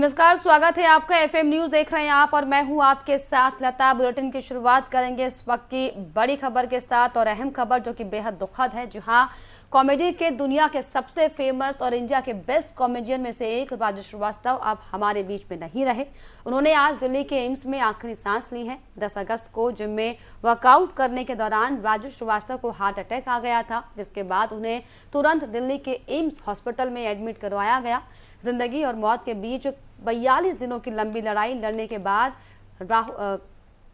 नमस्कार, स्वागत है आपका। एफएम न्यूज देख रहे हैं आप और मैं हूं आपके साथ लता। बुलेटिन की शुरुआत करेंगे इस वक्त की बड़ी खबर के साथ और अहम खबर जो कि बेहद दुखद है। जहां कॉमेडी के दुनिया के सबसे फेमस और इंडिया के बेस्ट कॉमेडियन में से एक राजू श्रीवास्तव अब हमारे बीच में नहीं रहे। उन्होंने आज दिल्ली के एम्स में आखिरी सांस ली है। 10 अगस्त को जिम में वर्कआउट करने के दौरान राजू श्रीवास्तव को हार्ट अटैक आ गया था, जिसके बाद उन्हें तुरंत दिल्ली के एम्स हॉस्पिटल में एडमिट करवाया गया। जिंदगी और मौत के बीच 42 दिनों की लंबी लड़ाई लड़ने के बाद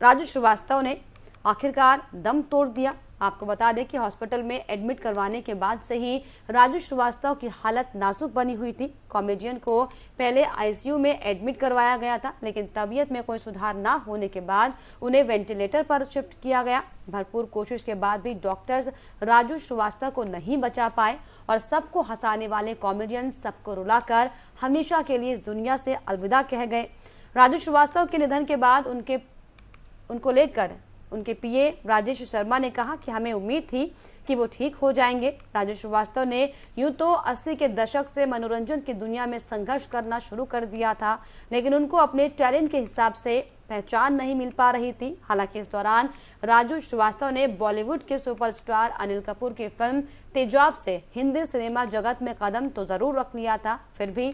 राजू श्रीवास्तव ने आखिरकार दम तोड़ दिया। आपको बता दें कि हॉस्पिटल में एडमिट करवाने के बाद से ही राजू श्रीवास्तव की हालत नाजुक बनी हुई थी। कॉमेडियन को पहले आईसीयू में एडमिट करवाया गया था, लेकिन तबीयत में कोई सुधार ना होने के बाद उन्हें वेंटिलेटर पर शिफ्ट किया गया। भरपूर कोशिश के बाद भी डॉक्टर्स राजू श्रीवास्तव को नहीं बचा पाए और सबको हंसाने वाले कॉमेडियन सबको रुलाकर हमेशा के लिए इस दुनिया से अलविदा कह गए। राजू श्रीवास्तव के निधन के बाद उनको लेकर उनके पीए राजेश शर्मा ने कहा कि हमें उम्मीद थी कि वो ठीक हो जाएंगे। राजू श्रीवास्तव ने यूं तो 80 के दशक से मनोरंजन की दुनिया में संघर्ष करना शुरू कर दिया था, लेकिन उनको अपने टैलेंट के हिसाब से पहचान नहीं मिल पा रही थी। हालांकि इस दौरान राजू श्रीवास्तव ने बॉलीवुड के सुपरस्टार अनिल कपूर की फिल्म तेजाब से हिंदी सिनेमा जगत में कदम तो जरूर रख लिया था। फिर भी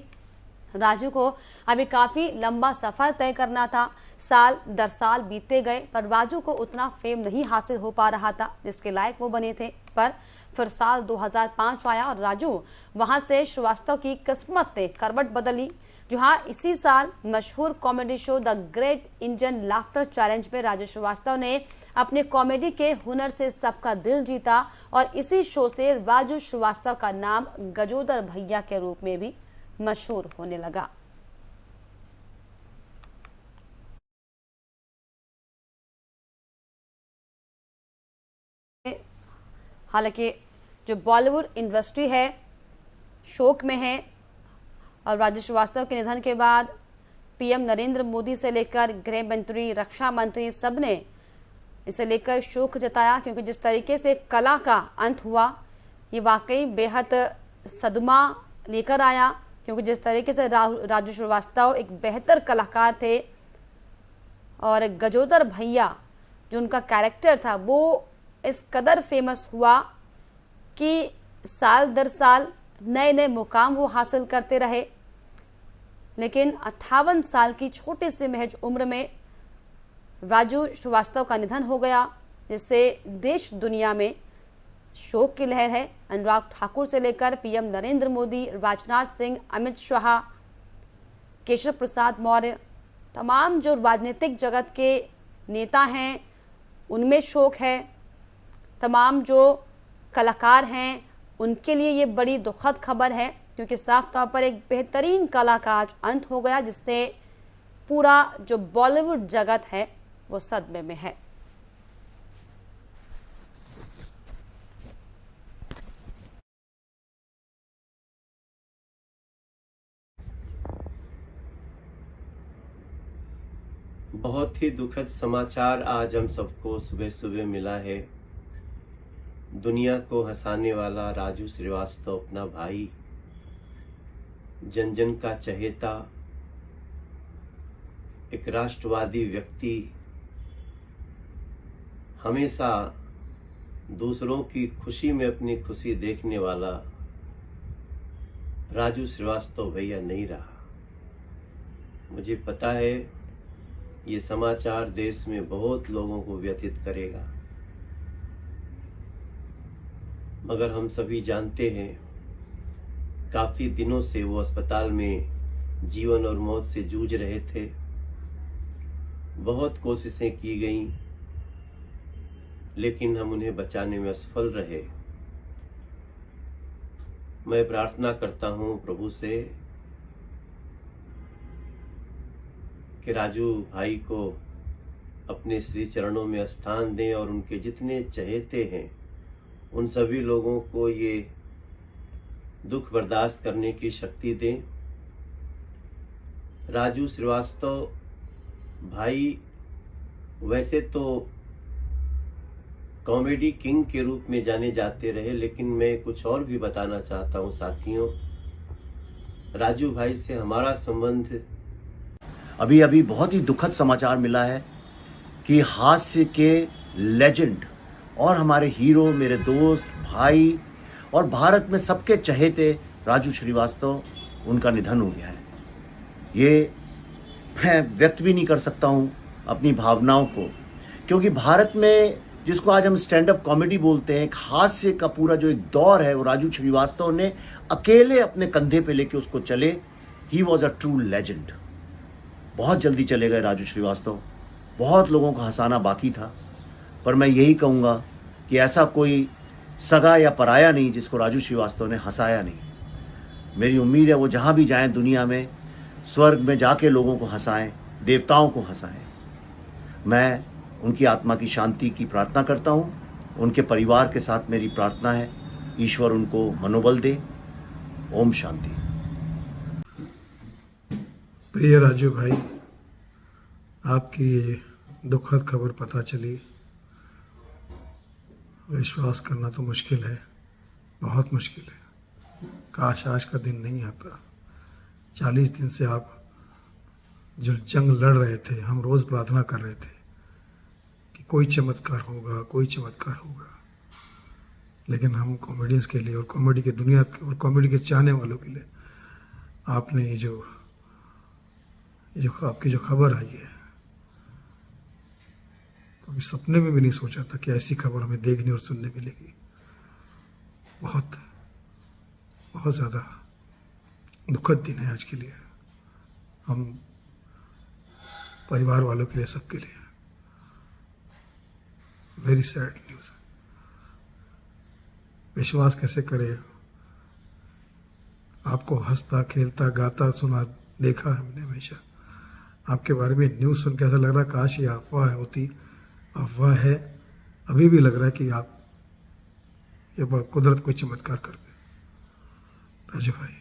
राजू को अभी काफी लंबा सफर तय करना था। साल दर साल बीतते गए पर राजू को उतना फेम नहीं हासिल हो पा रहा था जिसके लायक वो बने थे। पर फिर साल 2005 आया और राजू वहां से श्रीवास्तव की किस्मत ने करवट बदली। जहां इसी साल मशहूर comedy show the great Indian laughter challenge में राजू श्रीवास्तव ने अपने कॉमेडी के हुनर से सबका दिल जीता और इसी शो से राजू श्रीवास्तव का नाम गजोदर भैया के रूप में भी मशहूर होने लगा। हालांकि जो बॉलीवुड इंडस्ट्री है शोक में है और राजू श्रीवास्तव के निधन के बाद पीएम नरेंद्र मोदी से लेकर गृह मंत्री, रक्षा मंत्री सबने इसे लेकर शोक जताया, क्योंकि जिस तरीके से कला का अंत हुआ ये वाकई बेहद सदमा लेकर आया। क्योंकि जिस तरीके से राजू श्रीवास्तव एक बेहतर कलाकार थे और गजोदर भैया जो उनका कैरेक्टर था वो इस कदर फेमस हुआ कि साल दर साल नए नए मुकाम वो हासिल करते रहे। लेकिन 58 साल की छोटी सी महज उम्र में राजू श्रीवास्तव का निधन हो गया, जिससे देश दुनिया में शोक की लहर है। अनुराग ठाकुर से लेकर पीएम नरेंद्र मोदी, राजनाथ सिंह, अमित शाह, केशव प्रसाद मौर्य, तमाम जो राजनीतिक जगत के नेता हैं उनमें शोक है। तमाम जो कलाकार हैं उनके लिए ये बड़ी दुखद खबर है, क्योंकि साफ तौर पर एक बेहतरीन कला का आज अंत हो गया, जिससे पूरा जो बॉलीवुड जगत है वो सदमे में है। बहुत ही दुखद समाचार आज हम सबको सुबह सुबह मिला है। दुनिया को हंसाने वाला राजू श्रीवास्तव, अपना भाई, जन जन का चहेता, एक राष्ट्रवादी व्यक्ति, हमेशा दूसरों की खुशी में अपनी खुशी देखने वाला राजू श्रीवास्तव भैया नहीं रहा। मुझे पता है ये समाचार देश में बहुत लोगों को व्यथित करेगा, मगर हम सभी जानते हैं काफी दिनों से वो अस्पताल में जीवन और मौत से जूझ रहे थे। बहुत कोशिशें की गईं, लेकिन हम उन्हें बचाने में असफल रहे। मैं प्रार्थना करता हूं प्रभु से कि राजू भाई को अपने श्री चरणों में स्थान दें और उनके जितने चहेते हैं उन सभी लोगों को ये दुख बर्दाश्त करने की शक्ति दें। राजू श्रीवास्तव भाई वैसे तो कॉमेडी किंग के रूप में जाने जाते रहे, लेकिन मैं कुछ और भी बताना चाहता हूं साथियों। राजू भाई से हमारा संबंध अभी अभी बहुत ही दुखद समाचार मिला है कि हास्य के लेजेंड और हमारे हीरो, मेरे दोस्त, भाई और भारत में सबके चहेते राजू श्रीवास्तव, उनका निधन हो गया है। ये मैं व्यक्त भी नहीं कर सकता हूँ अपनी भावनाओं को, क्योंकि भारत में जिसको आज हम स्टैंड अप कॉमेडी बोलते हैं, एक हास्य का पूरा जो एक दौर है वो राजू श्रीवास्तव ने अकेले अपने कंधे पे लेके उसको चले। He was a true legend. बहुत जल्दी चले गए राजू श्रीवास्तव। बहुत लोगों को हंसाना बाकी था, पर मैं यही कहूँगा कि ऐसा कोई सगा या पराया नहीं जिसको राजू श्रीवास्तव ने हंसाया नहीं। मेरी उम्मीद है वो जहाँ भी जाएं दुनिया में, स्वर्ग में जाके लोगों को हंसाएं, देवताओं को हंसाएं। मैं उनकी आत्मा की शांति की प्रार्थना करता हूँ। उनके परिवार के साथ मेरी प्रार्थना है, ईश्वर उनको मनोबल दे। ओम शांति। प्रिय राजू भाई, आपकी ये दुखद खबर पता चली, विश्वास करना तो मुश्किल है, बहुत मुश्किल है। काश आज का दिन नहीं आता। 40 दिन से आप जो जंग लड़ रहे थे, हम रोज़ प्रार्थना कर रहे थे कि कोई चमत्कार होगा, कोई चमत्कार होगा। लेकिन हम कॉमेडियंस के लिए और कॉमेडी की दुनिया के और कॉमेडी के चाहने वालों के लिए आपने ये जो आपकी जो खबर आई है, कभी सपने में भी नहीं सोचा था कि ऐसी खबर हमें देखने और सुनने मिलेगी। बहुत बहुत ज़्यादा दुखद दिन है आज के लिए, हम परिवार वालों के लिए, सबके लिए। Very sad news. विश्वास कैसे करें? आपको हंसता, खेलता, गाता सुना देखा है हमने हमेशा। आपके बारे में न्यूज़ सुन के ऐसा लग रहा काश ये अफवाह होती। अफवाह है, अभी भी लग रहा है कि आप ये कुदरत कोई चमत्कार कर दे। राजू भाई,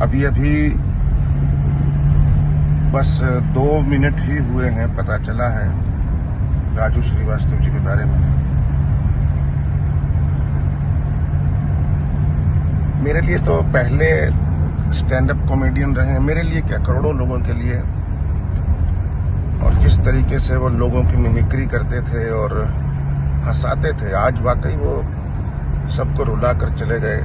अभी अभी बस 2 मिनट ही हुए हैं, पता चला है राजू श्रीवास्तव जी के बारे में। मेरे लिए तो पहले स्टैंड अप कॉमेडियन रहे हैं, मेरे लिए क्या, करोड़ों लोगों के लिए। और जिस तरीके से वो लोगों की मिमिक्री करते थे और हंसाते थे, आज वाकई वो सबको रुला कर चले गए।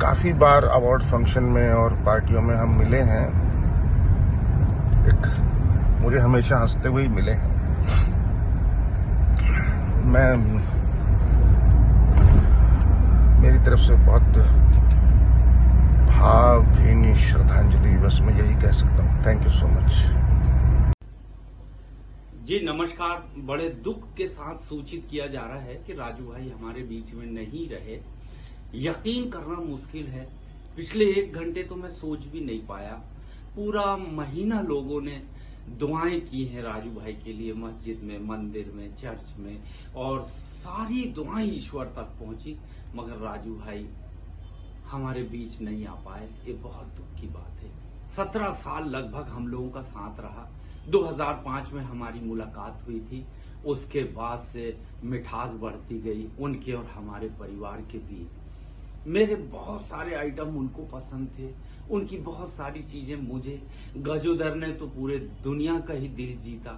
काफी बार अवार्ड फंक्शन में और पार्टियों में हम मिले हैं, मुझे हमेशा हंसते हुए ही मिले हैं। मेरी तरफ से बहुत भावभीनी श्रद्धांजलि, बस मैं यही कह सकता हूँ। Thank you so much. जी नमस्कार। बड़े दुख के साथ सूचित किया जा रहा है कि राजू भाई हमारे बीच में नहीं रहे। यकीन करना मुश्किल है, पिछले 1 घंटे तो मैं सोच भी नहीं पाया। पूरा महीना लोगों ने दुआएं की हैं राजू भाई के लिए, मस्जिद में, मंदिर में, चर्च में, और सारी दुआएं ईश्वर तक पहुंची, मगर राजू भाई हमारे बीच नहीं आ पाए। ये बहुत दुख की बात है। 17 साल लगभग हम लोगों का साथ रहा। 2005 में हमारी मुलाकात हुई थी, उसके बाद से मिठास बढ़ती गई उनके और हमारे परिवार के बीच। मेरे बहुत सारे आइटम उनको पसंद थे, उनकी बहुत सारी चीजें मुझे। गजोदर ने तो पूरे दुनिया का ही दिल जीता,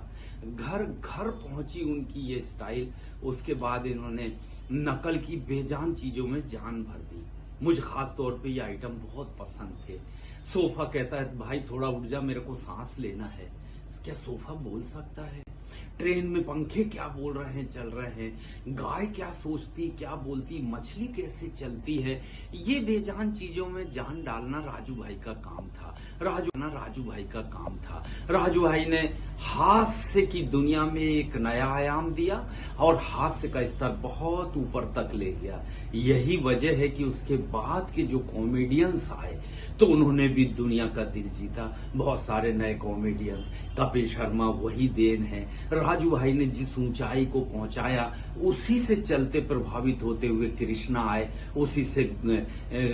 घर घर पहुंची उनकी ये स्टाइल। उसके बाद इन्होंने नकल की बेजान चीजों में जान भर दी। मुझे खास तौर पे ये आइटम बहुत पसंद थे। सोफा कहता है भाई थोड़ा उठ जा, मेरे को सांस लेना है। क्या सोफा बोल सकता है? ट्रेन में पंखे क्या बोल रहे हैं, चल रहे हैं। गाय क्या सोचती, क्या बोलती, मछली कैसे चलती है, ये बेजान चीजों में जान डालना राजू भाई का काम था। राजू भाई का काम था। राजू भाई ने हास्य की दुनिया में एक नया आयाम दिया और हास्य का स्तर बहुत ऊपर तक ले गया। यही वजह है कि उसके बाद के जो कॉमेडियंस आए तो उन्होंने भी दुनिया का दिल जीता। बहुत सारे नए कॉमेडियंस, कपिल शर्मा वही देन है। राजू भाई ने जिस ऊंचाई को पहुंचाया, उसी से चलते प्रभावित होते हुए कृष्णा आए, उसी से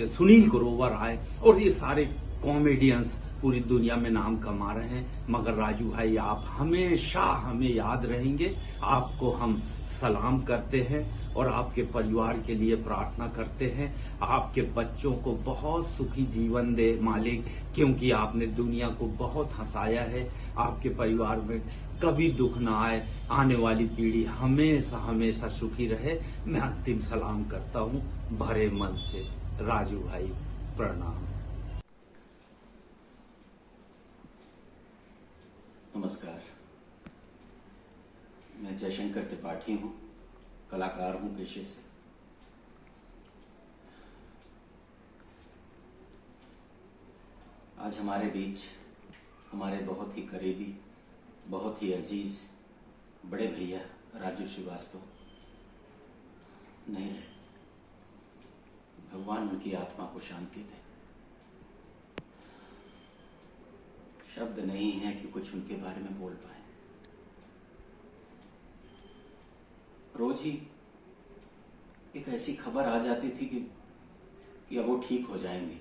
सुनील ग्रोवर आए, और ये सारे कॉमेडियंस पूरी दुनिया में नाम कमा रहे हैं। मगर राजू भाई, आप हमेशा हमें याद रहेंगे। आपको हम सलाम करते हैं और आपके परिवार के लिए प्रार्थना करते हैं। आपके बच्चों को बहुत सुखी जीवन दे मालिक, क्योंकि आपने दुनिया को बहुत हंसाया है। आपके परिवार में कभी दुख ना आए, आने वाली पीढ़ी हमेशा हमेशा सुखी रहे। मैं अंतिम सलाम करता हूँ भरे मन से। राजू भाई प्रणाम। नमस्कार, मैं जयशंकर त्रिपाठी हूँ, कलाकार हूँ पेशे से। आज हमारे बीच हमारे बहुत ही करीबी, बहुत ही अजीज बड़े भैया राजू श्रीवास्तव नहीं रहे। भगवान उनकी आत्मा को शांति दे। शब्द नहीं है कि कुछ उनके बारे में बोल पाए। रोज ही एक ऐसी खबर आ जाती थी कि अब वो ठीक हो जाएंगे,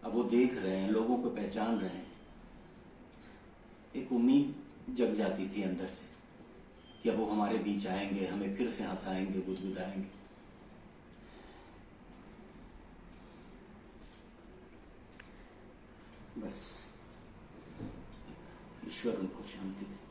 अब वो देख रहे हैं, लोगों को पहचान रहे हैं। एक उम्मीद जग जाती थी अंदर से कि अब वो हमारे बीच आएंगे, हमें फिर से हंसाएंगे, गुदगुदाएंगे। बस ईश्वर उनको शांति दे।